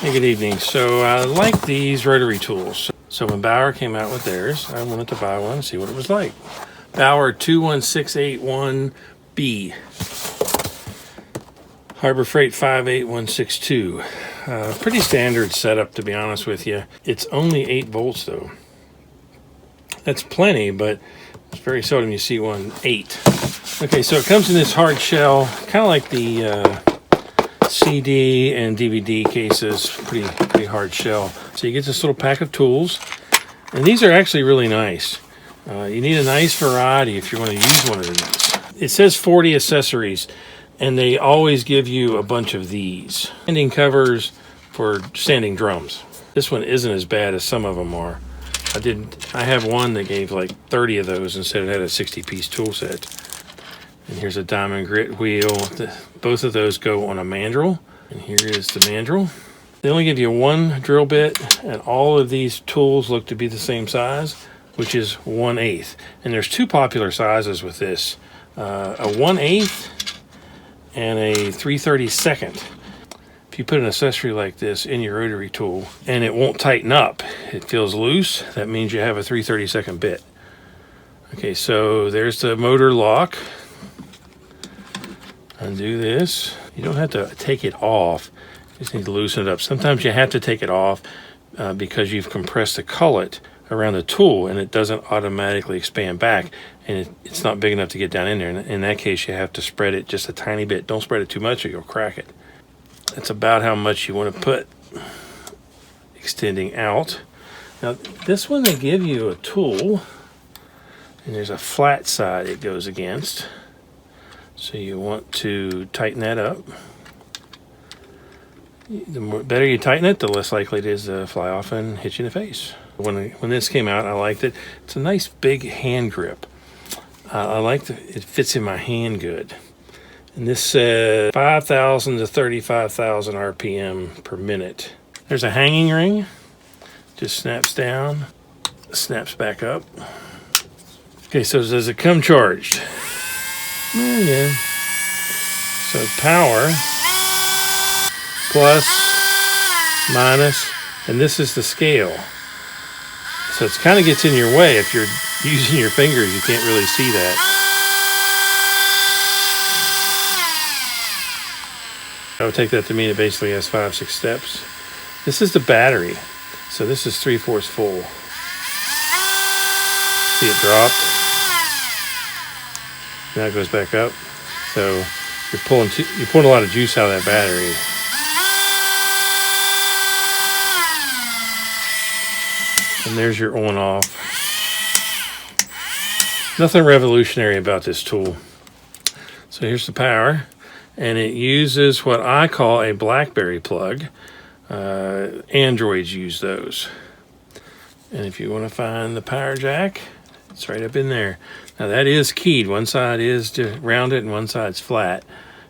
Hey, good evening. So I like these rotary tools. So when Bauer came out with theirs, I wanted to buy one and see what it was like. Bauer 21681B. Harbor Freight 58162. Pretty standard setup, to be honest with you. It's only 8 volts though. That's plenty, but it's very seldom you see one 8. Okay, so it comes in this hard shell, kind of like the CD and DVD cases, pretty hard shell. So you get this little pack of tools, and these are actually really nice. You need a nice variety if you want to use one of these. It says 40 accessories, and they always give you a bunch of these. Standing covers for standing drums. This one isn't as bad as some of them are. I have one that gave like 30 of those and said it had a 60-piece tool set. And here's a diamond grit wheel. Both of those go on a mandrel. And here is the mandrel. They only give you one drill bit, and all of these tools look to be the same size, which is 1/8. And there's two popular sizes with this. A 1/8 and a 3/32. If you put an accessory like this in your rotary tool and it won't tighten up, it feels loose, that means you have a 3/32 bit. Okay, so there's the motor lock. Undo this. You don't have to take it off. You just need to loosen it up. Sometimes you have to take it off because you've compressed the cullet around the tool and it doesn't automatically expand back, and it's not big enough to get down in there. In that case, you have to spread it just a tiny bit. Don't spread it too much or you'll crack it. That's about how much you want to put extending out. Now this one, they give you a tool and there's a flat side it goes against. So you want to tighten that up. The better you tighten it, the less likely it is to fly off and hit you in the face. When this came out, I liked it. It's a nice big hand grip. I like it fits in my hand good. And this says 5,000 to 35,000 RPM per minute. There's a hanging ring. Just snaps down, snaps back up. Okay, so does it come charged? Oh, yeah. So power, plus, minus, and this is the scale. So it kind of gets in your way. If you're using your fingers, you can't really see that. I would take that to mean it basically has 5-6 steps. This is the battery. So this is 3/4 full. See it dropped? Now it goes back up. So you're pulling a lot of juice out of that battery. And there's your on off. Nothing revolutionary about this tool. So here's the power, and it uses what I call a BlackBerry plug. Androids use those. And if you want to find the power jack, it's right up in there. Now that is keyed. One side is rounded and one side's flat,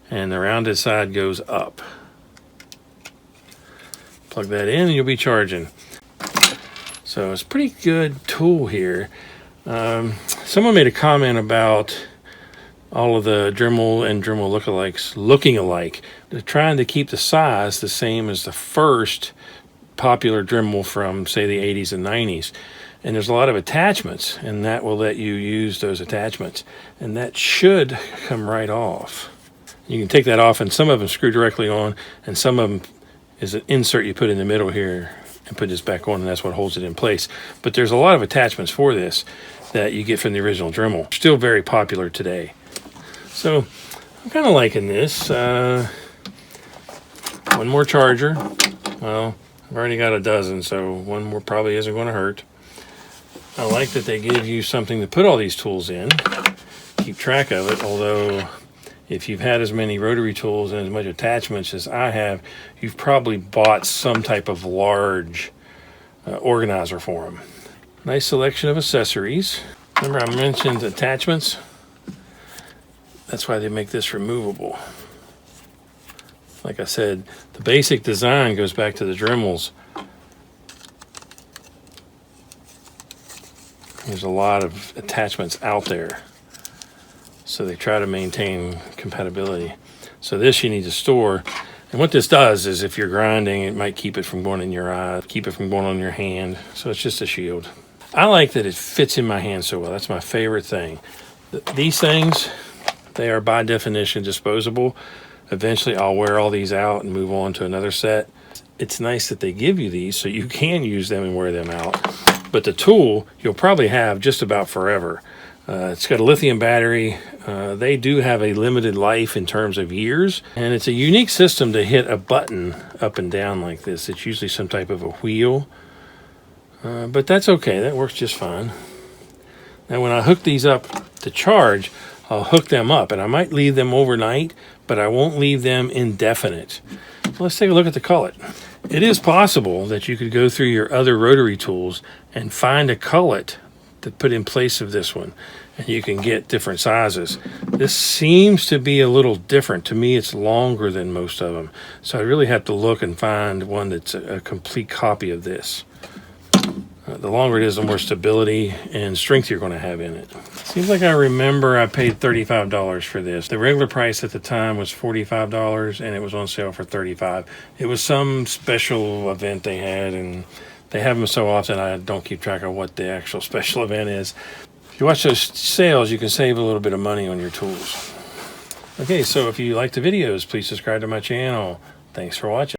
and the rounded side goes up. Plug that in and you'll be charging. So it's a pretty good tool here. Someone made a comment about all of the Dremel and Dremel lookalikes looking alike. They're trying to keep the size the same as the first popular Dremel from, say, the 80s and 90s. And there's a lot of attachments, and that will let you use those attachments. And that should come right off. You can take that off, and some of them screw directly on, and some of them is an insert you put in the middle here and put this back on, and that's what holds it in place. But there's a lot of attachments for this that you get from the original Dremel. Still very popular today. So I'm kind of liking this. One more charger. Well, I've already got a dozen, so one more probably isn't going to hurt. I like that they give you something to put all these tools in, keep track of it, although if you've had as many rotary tools and as much attachments as I have, you've probably bought some type of large organizer for them. Nice selection of accessories. Remember I mentioned attachments? That's why they make this removable. Like I said, the basic design goes back to the Dremels. There's a lot of attachments out there, so they try to maintain compatibility. So this you need to store, And what this does is if you're grinding, it might keep it from going in your eye, keep it from going on your hand. So it's just a shield. I like that it fits in my hand so well. That's my favorite thing. These things, they are by definition disposable. Eventually I'll wear all these out and move on to another set. It's nice that they give you these so you can use them and wear them out. But the tool you'll probably have just about forever. It's got a lithium battery. They do have a limited life in terms of years, and it's a unique system to hit a button up and down like this. It's usually some type of a wheel, but that's okay. That works just fine. Now when I hook these up to charge, I'll hook them up, and I might leave them overnight, but I won't leave them indefinite. Let's take a look at the cullet. It is possible that you could go through your other rotary tools and find a cullet to put in place of this one, and you can get different sizes. This seems to be a little different. To me, it's longer than most of them, so I really have to look and find one that's a complete copy of this. The longer it is, the more stability and strength you're going to have in it. Seems like I remember I paid $35 for this. The regular price at the time was $45, and it was on sale for $35. It was some special event they had, and they have them so often I don't keep track of what the actual special event is. If you watch those sales, you can save a little bit of money on your tools. Okay, so if you like the videos, please subscribe to my channel. Thanks for watching.